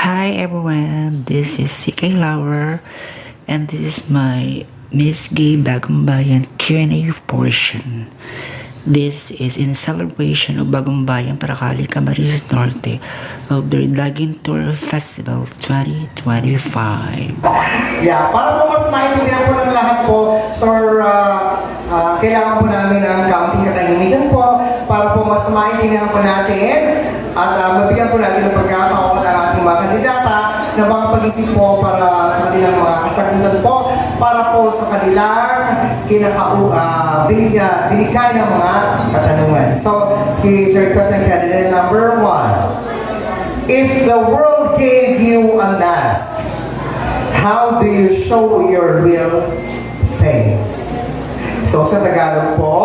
Hi everyone, this is CKLover and this is my Miss Gay Bagumbayan Q&A portion. This is in celebration of Bagumbayan Paracale Camarines Norte of the DAGINTUR Festival 2025. Yeah, para po mas maintindihan po ng lahat po, sir, kailangan po namin ng kaunting katahimikan po para po mas maintindihan po natin at mabigyan po natin ng pagkakataon ng ating mga kandidata na makapag-isip po para sa kanilang mga kasagutan po para po sa kanilang binigay ng mga katanungan. So, here is your question, candidate number 1. If the world gave you a mask, how do you show your real face? So, sa Tagalog po,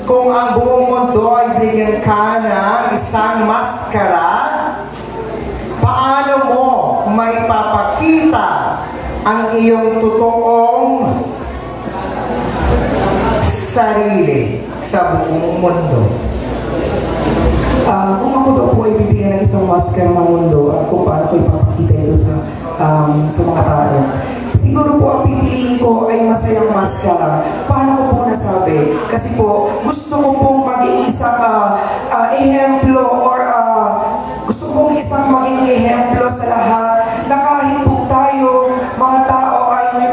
kung ang buong mundo ay binigyan ka ng isang maskara, paano mo may papakita ang iyong totoong sarili sa buong mundo? Kung ako daw po ay bibigyan ng isang maskara ng mundo at kung paano ko ipapakita ito sa mga tao, siguro po ang pipiliin ko ay masayang maskara. Paano ko po nasabi? Kasi po, gusto ko pong maging isang ehemplo or gusto kong isang maging ehemplo sa lahat na kahit po tayo, mga tao ay may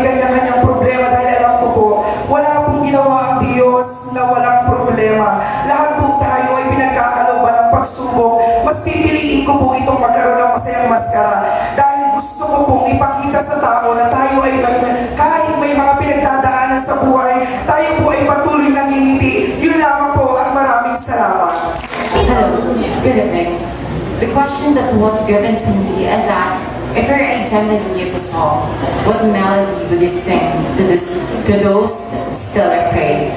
kanya-kanyang problema dahil alam ko po, wala pong ginawa ang Diyos na walang problema. Lahat po tayo ay pinagkakalooban ng pagsubok. Mas pipiliin ko po itong magkaroon ng masayang maskara dahil gusto ko pong ipakita sa tao na tayo ay kahit may mga pinagdadaanan sa buhay, tayo po ay patuloy nangingiti. Yun lamang po at maraming salamat. Hello, good evening. The question that was given to me is that if your identity is a song, what melody would you sing to those still afraid?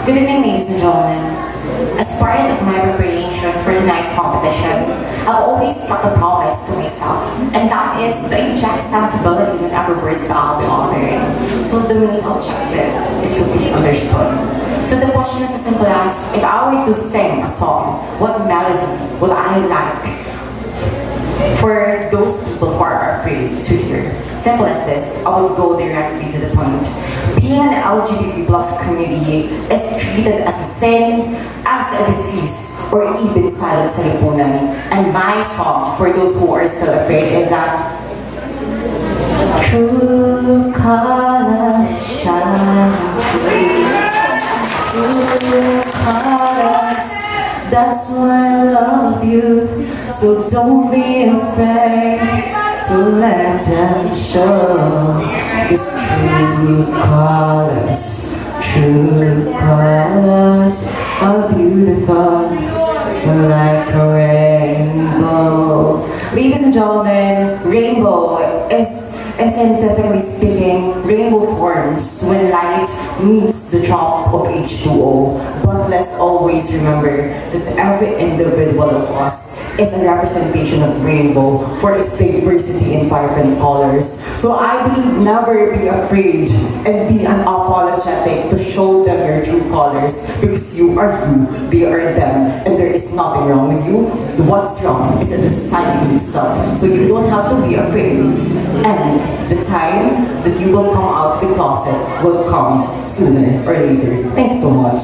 Good evening, ladies and gentlemen. As part of my preparation for tonight's competition, I've always kept a promise to myself, and that is to inject sensibility whenever words that I'll be offering. So the main objective is to be understood. So the question is as simple as, if I were to sing a song, what melody would I like for those people who are afraid to hear? Simple as this, I will go directly to the point. Being an LGBT plus community is treated as a sin, as a disease, or even silent sa lipunan. And my song, for those who are still afraid, is that true colors shine. True colors, that's why I love you. So don't be afraid to let them show. 'Cause true colors are beautiful, like a rainbow. Ladies and gentlemen, rainbow is, and scientifically speaking, rainbow forms when light meets the drop of H2O. But let's always remember that every individual of us is a representation of rainbow for its diversity in vibrant colors. So I believe never be afraid and be unapologetic to show them your true colors, because you are you, they are them, and there is nothing wrong with you. What's wrong is in the society itself. So you don't have to be afraid. And the time that you will come out of the closet will come sooner or later. Thanks so much.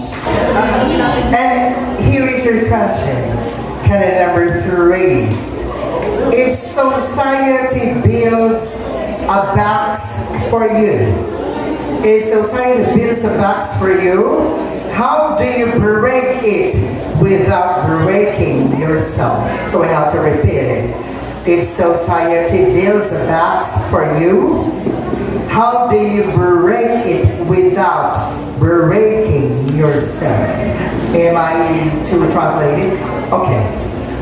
And here is your question, candidate number 3. If society builds a box for you, how do you break it without breaking yourself? So I have to repeat it. If society builds a box for you, how do you break it without breaking yourself? Am I to translate it? Okay.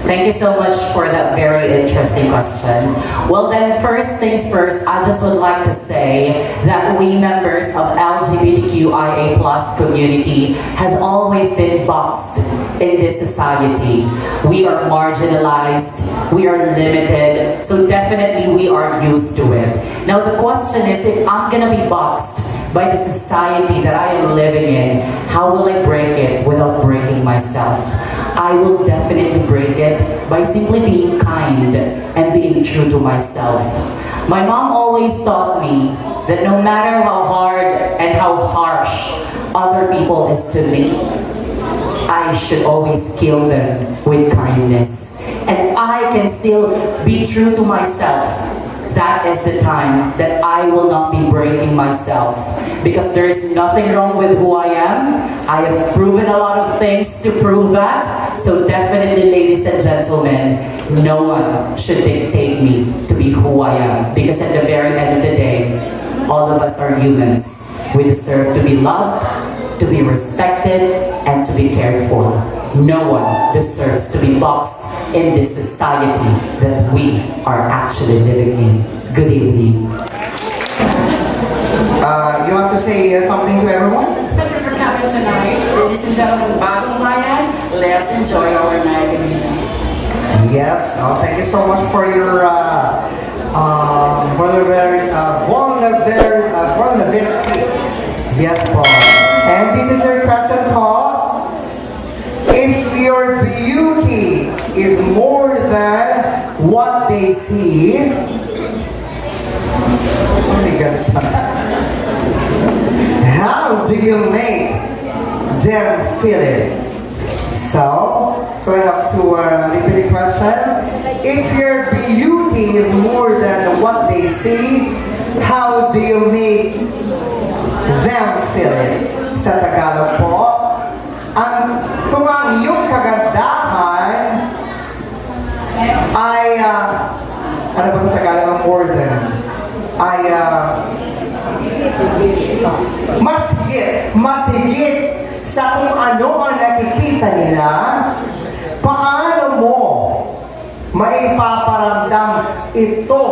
Thank you so much for that very interesting question. Well then, first things first, I just would like to say that we members of LGBTQIA+ community has always been boxed in this society. We are marginalized, we are limited, so definitely we are used to it. Now the question is, if I'm gonna be boxed by the society that I am living in, how will I break it without breaking myself? I will definitely break it by simply being kind and being true to myself. My mom always taught me that no matter how hard and how harsh other people is to me, I should always kill them with kindness. And I can still be true to myself. That is the time that I will not be breaking myself. Because there is nothing wrong with who I am. I have proven a lot of things to prove that. So definitely, ladies and gentlemen, no one should dictate me to be who I am. Because at the very end of the day, all of us are humans. We deserve to be loved, to be respected, and to be cared for. No one deserves to be boxed in this society that we are actually living in. Good evening. You want to say something to everyone? Thank you for coming tonight. Ladies and gentlemen, Bagumbayan, let's enjoy our night. Yes. Thank you so much for your vulnerability. Yes, Paul. And this is your question, Paul. If your beauty is more than what they see, how do you make them feel it? So I have to repeat the question. If your beauty is more than what they see, how do you make them feel it? Sa Tagalog po, kung ang iyong kagandahan ay, ano ba sa Tagalog ang more than? Ay, mas higit sa kung ano ang nakikita nila, paano mo maipaparamdam ito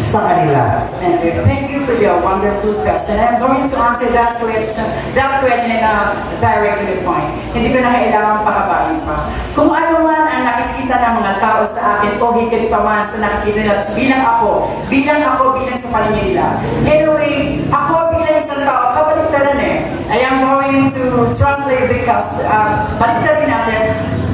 sa kanila? And thank you for your wonderful question. I'm going to answer that question in a direct to the point. Hindi ko na kailangan pakabain pa. Kung ano man ang nakikita ng mga tao sa akin o higit pa man sa nakikita nila bilang sa paningin nila. Anyway, ako bilang isang tao, kabaliktaran eh. I am going to translate because baliktarin natin.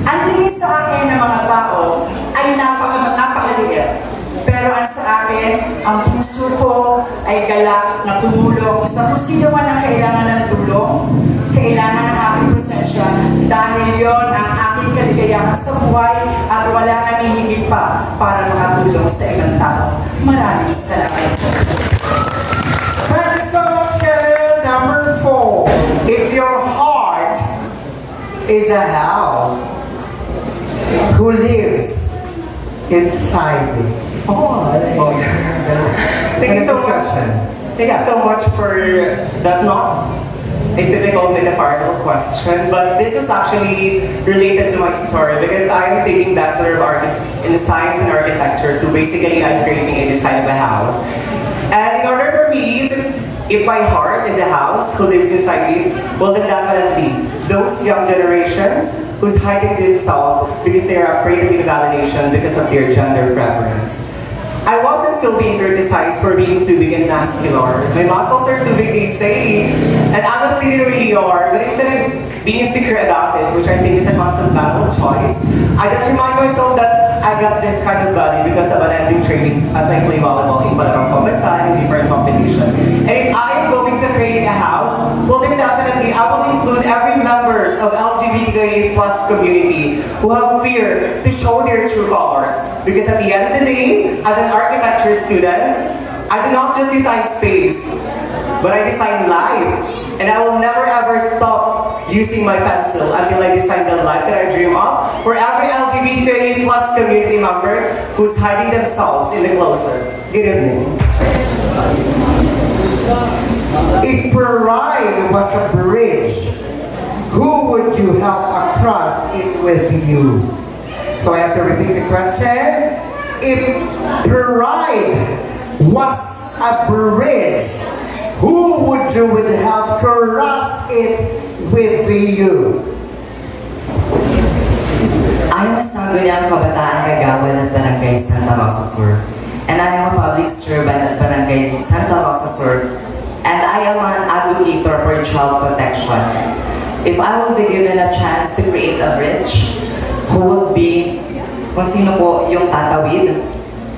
Ang tingin sa akin ng mga tao ay napakaliit. Pero ang sa akin, ang puso ko ay galak na tumulong sa kung sino man ang kailangan ng tulong, kailangan ng aking presensya, dahil yon ang aking kaligayahan sa buhay at wala nang hihigit pa para makatulong sa ibang tao. Maraming salamat. Thank you so much, Kevin. Number 4. If your heart is a house, who lives inside it? Thank you so much. Thank you so much for that not a typical metaphorical question, but this is actually related to my story because I am taking Bachelor of Art in Science and Architecture, so basically I'm creating a design of a house. And in order for me to, if my heart is a house who lives inside me, well then definitely those young generations who's hiding themselves because they are afraid of invalidation because of their gender preference. I wasn't still being criticized for being too big and muscular. My muscles are too big, they say. And honestly, they really are. But instead of being insecure about it, which I think is a constant battle of choice, I just remind myself that I got this kind of body because of an ending training as I play volleyball in Barangay Bagumbayan in different competition. And if I am going to create a house, well then definitely I will include every members of LGBTQIA+ community who have fear to show their true colors. Because at the end of the day, as an architecture student, I do not just design space, but I design life. And I will never ever stop using my pencil until I design the life that I dream of for every LGBTQIA+ community member who's hiding themselves in the closet. Good evening. If pride was a bridge, who would you help across it with you? So I have to repeat the question. If pride was a bridge, who would you help cross it with you? I'm a sangguniang kabataan kagawad at Barangay Santa Rosa Sur, and I am a public servant at Barangay Santa officer, and I am an advocate for child protection. If I will be given a chance to create a bridge, who would be, kung sino po yung tatawid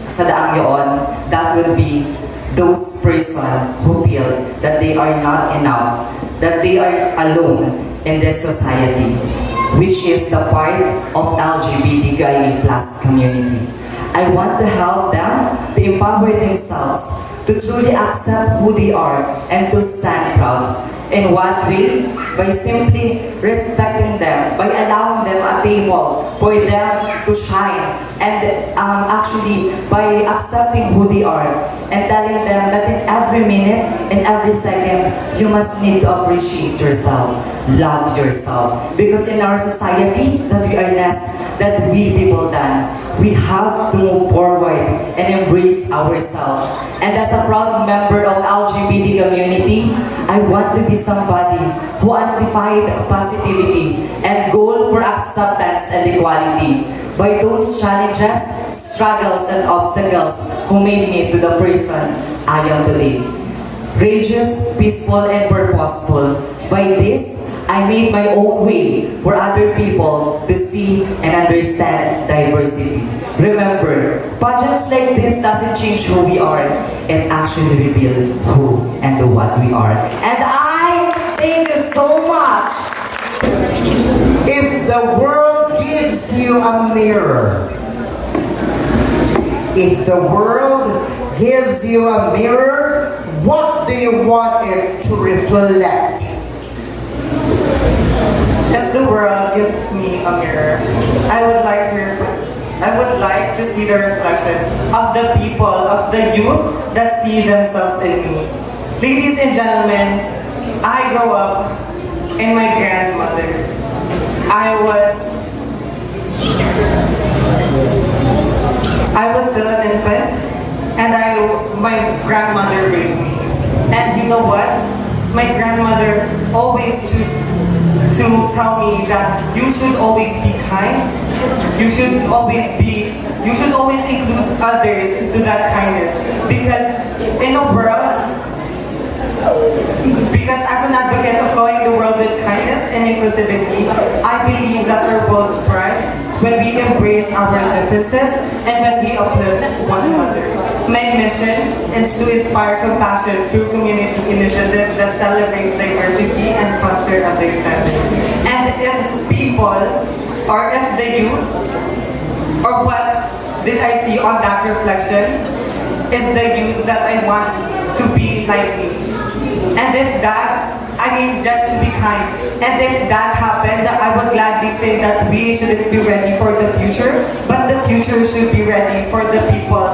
sa daang yun, that would be those person who feel that they are not enough, that they are alone in this society, which is the part of LGBTQIA+ community. I want to help them to empower themselves, to truly accept who they are, and to stand proud. In what way? By simply respecting them, by allowing them a table for them to shine, and actually by accepting who they are, and telling them that in every minute, in every second, you must need to appreciate yourself, love yourself. Because in our society that we are less, that we people done, we have to move forward and embrace ourselves. And as a proud member of LGBT community, I want to be somebody who amplified positivity and goal for acceptance and equality by those challenges, struggles, and obstacles who made me to the person I am today. Courageous, peaceful, and purposeful. By this, I made my own way for other people to see and understand diversity. Remember, pageants like this doesn't change who we are, it actually reveals who and what we are. And I thank you so much. If the world gives you a mirror, if the world gives you a mirror, what do you want it to reflect? If the world gives me a mirror, I would like to see the reflection of the people, of the youth that see themselves in me. Ladies and gentlemen, I grew up in my grandmother. I was still an infant, and my grandmother raised me. And you know what? My grandmother always used to tell me that you should always be kind. You should always include others to that kindness. Because in a world, because as an advocate of flowing the world with kindness and inclusivity, I believe that our world thrives when we embrace our differences and when we uplift one another. My mission is to inspire compassion through community initiatives that celebrate diversity and foster understanding. And if people, or if the youth, or what did I see on that reflection, is the youth that I want to be like me. And if that, I mean just to be kind. And if that happened, I would gladly say that we shouldn't be ready for the future, but the future should be ready for the people